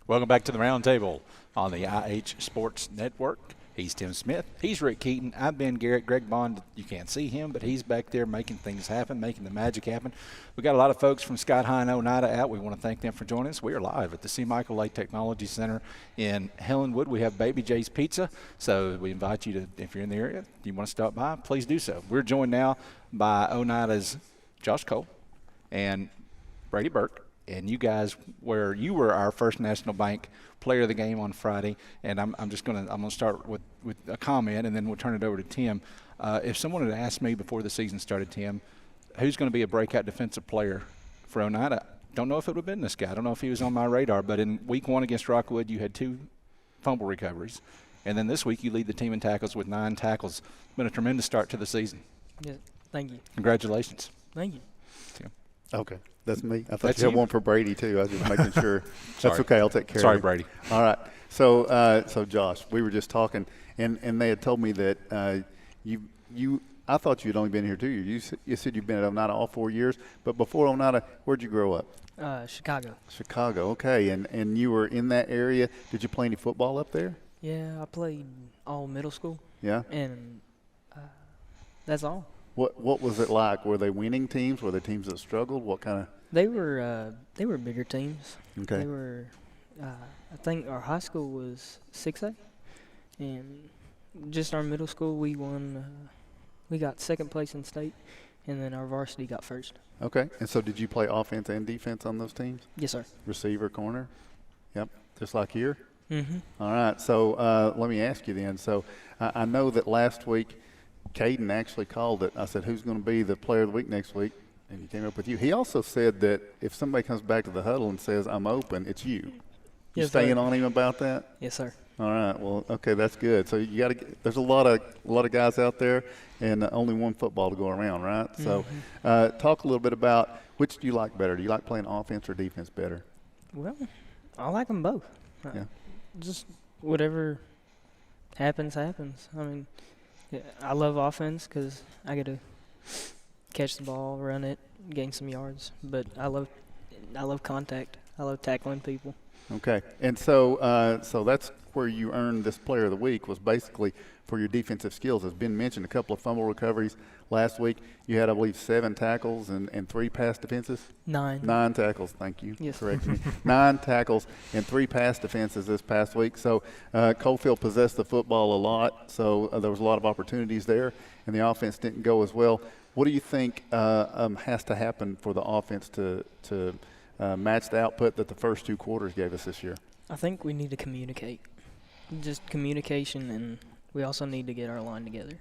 Welcome back to the Roundtable on the IH Sports Network. He's Tim Smith. He's Rick Keaton. I've been Garrett. Greg Bond, you can't see him, but he's back there making things happen, making the magic happen. We got a lot of folks from Scott High and Oneida out. We want to thank them for joining us. We are live at the C. Michael Lake Technology Center in Helenwood. We have Baby J's Pizza, so we invite you to, if you're in the area, you want to stop by, please do so. We're joined now by Oneida's Josh Cole and Brady Burke. And you guys, you were our first National Bank Player of the Game on Friday, and I'm gonna start with a comment, and then we'll turn it over to Tim. If someone had asked me before the season started, Tim, who's going to be a breakout defensive player for Oneida, don't know if it would have been this guy. I don't know if he was on my radar, but in week 1 against Rockwood, you had 2 fumble recoveries, and then this week you lead the team in tackles with 9 tackles. It's been a tremendous start to the season. Yeah, thank you. Congratulations. Thank you. Tim. Okay. That's me. I thought That's you had you. one for Brady, too. I was just making sure. That's okay. I'll take care Sorry, of it. Brady. All right. So Josh, we were just talking, and they had told me that I thought you had only been here 2 years. You said you've been at Oneida all 4 years. But before Oneida, where'd you grow up? Chicago. Chicago. Okay. And you were in that area. Did you play any football up there? Yeah, I played all middle school. Yeah. And that's all. What was it like? Were they winning teams? Were they teams that struggled? What kind of? They were bigger teams. Okay. They were. I think our high school was 6A, and just our middle school we won. We got second place in state, and then our varsity got first. Okay. And so did you play offense and defense on those teams? Yes, sir. Receiver, corner? Yep. Just like here? Mm-hmm. All right. So let me ask you then. So I know that last week Caden actually called it. I said, who's going to be the player of the week next week? And he came up with you. He also said that if somebody comes back to the huddle and says, I'm open, it's you. You Yes, staying sir. on him about that? Yes, sir. All right. Well, okay, that's good. So you got to. There's a lot of guys out there, and only one football to go around, right? So, talk a little bit about which do you like better? Do you like playing offense or defense better? Well, I like them both. Yeah. Just whatever happens. I mean, yeah, I love offense because I get to catch the ball, run it, gain some yards. But I love contact. I love tackling people. Okay, and so that's where you earned this Player of the Week was basically for your defensive skills. As Ben mentioned, a couple of fumble recoveries last week. You had, I believe, 7 tackles and 3 pass defenses. 9. 9 tackles. Thank you. Yes. Correct me. 9 tackles and 3 pass defenses this past week. So Coalfield possessed the football a lot. So there was a lot of opportunities there, and the offense didn't go as well. What do you think has to happen for the offense to match the output that the first 2 quarters gave us this year? I think we need to communicate. Just communication, and we also need to get our line together.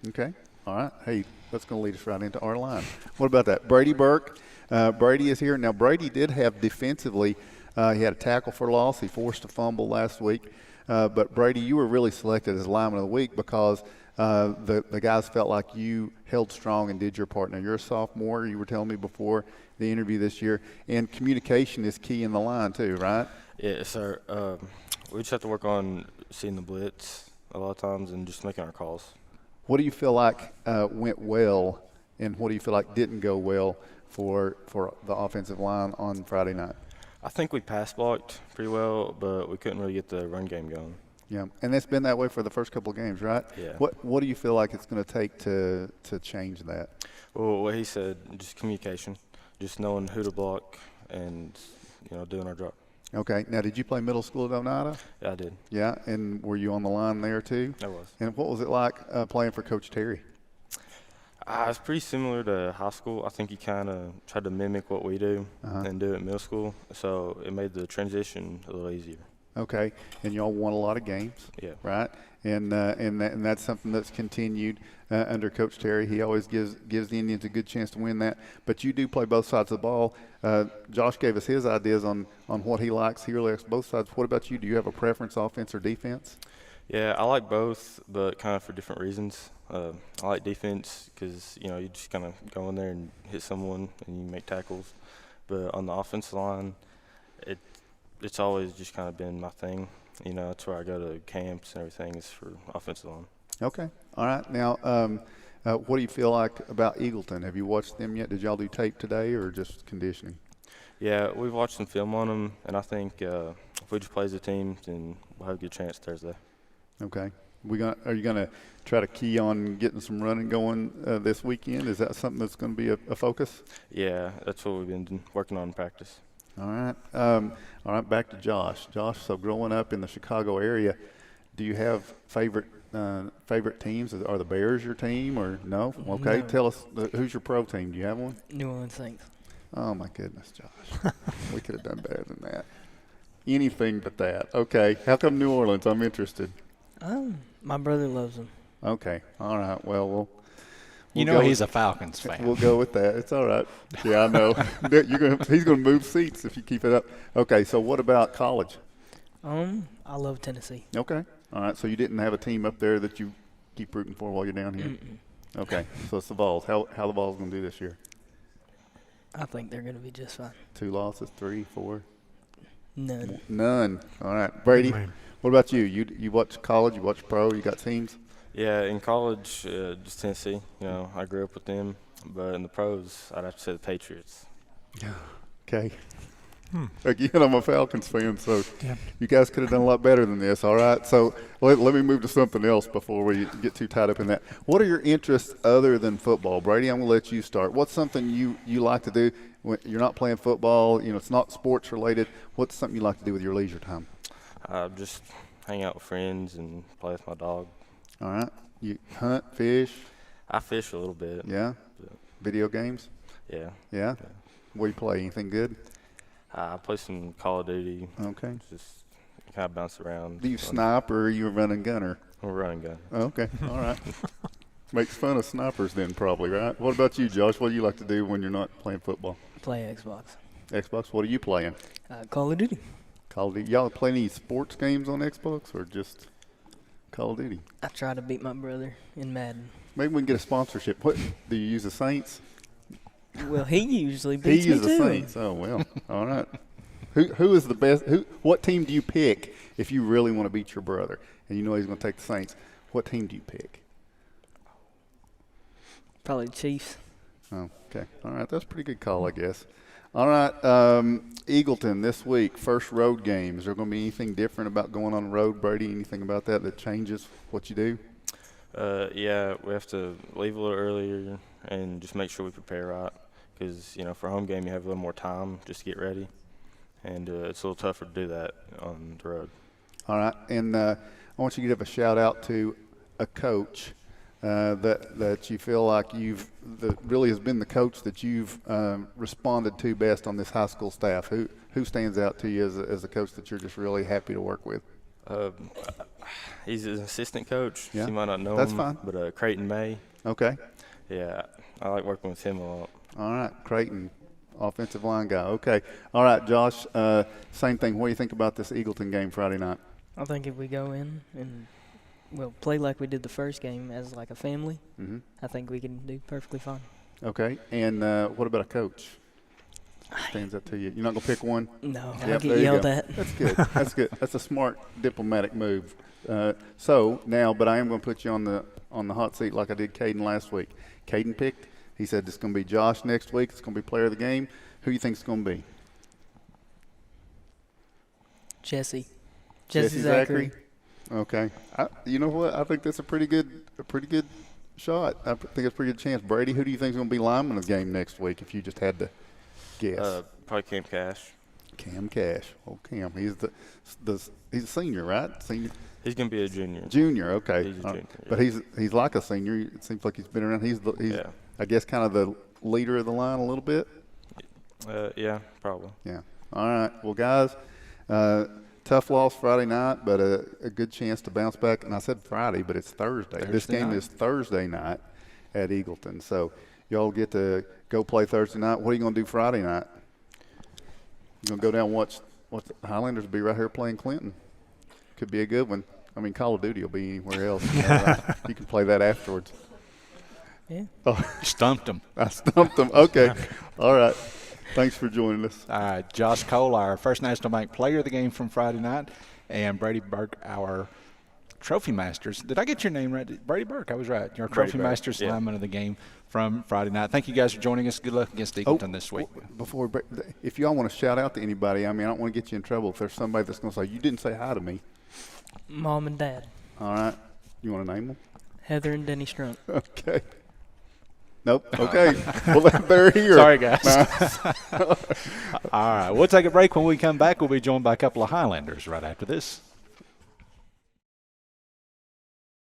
Okay. All right. Hey, that's going to lead us right into our line. What about that? Brady Burke. Brady is here. Now, Brady did have defensively, he had a tackle for loss. He forced a fumble last week. But, Brady, you were really selected as lineman of the week because the guys felt like you held strong and did your part. Now, you're a sophomore. You were telling me before the interview this year. And communication is key in the line too, right? Yeah, sir. We just have to work on seeing the blitz a lot of times and just making our calls. What do you feel like went well, and what do you feel like didn't go well for the offensive line on Friday night? I think we pass blocked pretty well, but we couldn't really get the run game going. Yeah, and it's been that way for the first couple of games, right? Yeah. What do you feel like it's going to take to change that? Well, what he said, just communication, just knowing who to block and, doing our job. Okay. Now, did you play middle school at Oneida? Yeah, I did. Yeah, and were you on the line there too? I was. And what was it like playing for Coach Terry? It's pretty similar to high school. I think he kind of tried to mimic what we do and do it in middle school, so it made the transition a little easier. Okay, and y'all won a lot of games, Yeah. right? And that's something that's continued under Coach Terry. He always gives the Indians a good chance to win that. But you do play both sides of the ball. Josh gave us his ideas on what he likes. He really likes both sides. What about you? Do you have a preference, offense or defense? Yeah, I like both, but kind of for different reasons. I like defense because, you just kind of go in there and hit someone and you make tackles. But on the offensive line, it's always just kind of been my thing. That's where I go to camps and everything is for offensive line. Okay. All right. Now, what do you feel like about Eagleton? Have you watched them yet? Did y'all do tape today or just conditioning? Yeah, we've watched some film on them, and I think if we just play as a team, then we'll have a good chance Thursday. Okay. Are you gonna try to key on getting some running going this weekend? Is that something that's going to be a focus? Yeah, that's what we've been working on in practice. All right. All right. Back to Josh. Josh. So growing up in the Chicago area, do you have favorite teams? Are the Bears your team or no? Okay. No. Tell us who's your pro team. Do you have one? New Orleans Saints. Oh my goodness, Josh. We could have done better than that. Anything but that. Okay. How come New Orleans? I'm interested. My brother loves them. Okay. All right. Well, You know he's a Falcons fan. We'll go with that. It's all right. Yeah, I know. He's going to move seats if you keep it up. Okay. So what about college? I love Tennessee. Okay. All right. So you didn't have a team up there that you keep rooting for while you're down here? Mm-mm. Okay. So it's the Vols. How the Vols going to do this year? I think they're going to be just fine. 2 losses, 3, 4? None. All right. Brady, what about you? You watch college? You watch pro? You got teams? Yeah, in college, just Tennessee. You know, I grew up with them. But in the pros, I'd have to say the Patriots. Okay. Again, I'm a Falcons fan, so Yeah. you guys could have done a lot better than this, all right? So let me move to something else before we get too tied up in that. What are your interests other than football? Brady, I'm going to let you start. What's something you like to do when you're not playing football? You know, it's not sports related. What's something you like to do with your leisure time? Just hang out with friends and play with my dog. All right. You hunt, fish? I fish a little bit. Yeah. Video games? Yeah. Yeah. What do you play? Anything good? I play some Call of Duty. Okay. Just kind of bounce around. Do you snipe or are you a running gunner? I'm a running gun. Oh, okay. All right. Makes fun of snipers then probably, right? What about you, Josh? What do you like to do when you're not playing football? Play Xbox. Xbox? What are you playing? Call of Duty. Call of Duty. Y'all play any sports games on Xbox or just Call of Duty? I try to beat my brother in Madden. Maybe we can get a sponsorship. What do you use the Saints? Well, he usually He beats me uses too. the Saints. Oh well. All right. Who is the best? What team do you pick if you really want to beat your brother and you know he's going to take the Saints? What team do you pick? Probably the Chiefs. Oh, okay. All right. That's a pretty good call, I guess. All right. Eagleton this week, first road game. Is there going to be anything different about going on the road, Brady? Anything about that changes what you do? Yeah, we have to leave a little earlier and just make sure we prepare right. Because, you know, for a home game, you have a little more time just to get ready. And it's a little tougher to do that on the road. All right. And I want you to give a shout-out to a coach that you feel like that really has been the coach that you've responded to best on this high school staff. Who stands out to you as a coach that you're just really happy to work with? He's an assistant coach. Yeah. So you might not know That's him. fine. But Creighton May. Okay. Yeah, I like working with him a lot. All right. Creighton, offensive line guy. Okay. All right, Josh, same thing. What do you think about this Eagleton game Friday night? I think if we go in and play like we did the first game as like a family, Mm-hmm. I think we can do perfectly fine. Okay. And what about a coach? Stands out to you. You're not going to pick one? No, Yep, I'll there get you yelled go. at. That's good. That's good. That's a smart diplomatic move. So now, but I am going to put you on the hot seat like I did Caden last week. Caden picked. He said it's going to be Josh next week. It's going to be player of the game. Who do you think it's going to be? Jesse Jesse Zachary. Okay. You know what? I think that's a pretty good shot. I think it's a pretty good chance. Brady, who do you think is going to be lineman of the game next week if you just had to guess? Probably Camp Cash. Cam Cash. Oh, Cam. He's he's a senior, right? Senior. He's going to be a junior. Junior. Okay. He's a junior, But yeah. he's like a senior. It seems like he's been around. He's Yeah. I guess kind of the leader of the line a little bit. Yeah, probably. Yeah. All right. Well, guys, tough loss Friday night, but a good chance to bounce back. And I said Friday, but it's Thursday. This Thursday game night. is Thursday night at Eagleton. So y'all get to go play Thursday night. What are you going to do Friday night? You going to go down and watch the Highlanders will be right here playing Clinton. Could be a good one. I mean, Call of Duty will be anywhere else. You can play that afterwards. Yeah. Oh, Stumped him. I stumped them. Okay. All right. Thanks for joining us. Josh Cole, our First National Bank player of the game from Friday night, and Brady Burke, our Trophy Masters. Did I get your name right? Brady Burke. I was right. Your Brady Trophy Burke, Masters yeah. lineman of the game from Friday night. Thank you guys for joining us. Good luck against Eagleton this week. Before, if y'all want to shout out to anybody, I mean, I don't want to get you in trouble if there's somebody that's going to say, you didn't say hi to me. Mom and Dad, All right. You want to name them? Heather and Denny Strunk. Okay. Nope. Okay. Well, they're here. Sorry, guys. All right. We'll take a break. When we come back, we'll be joined by a couple of Highlanders right after this.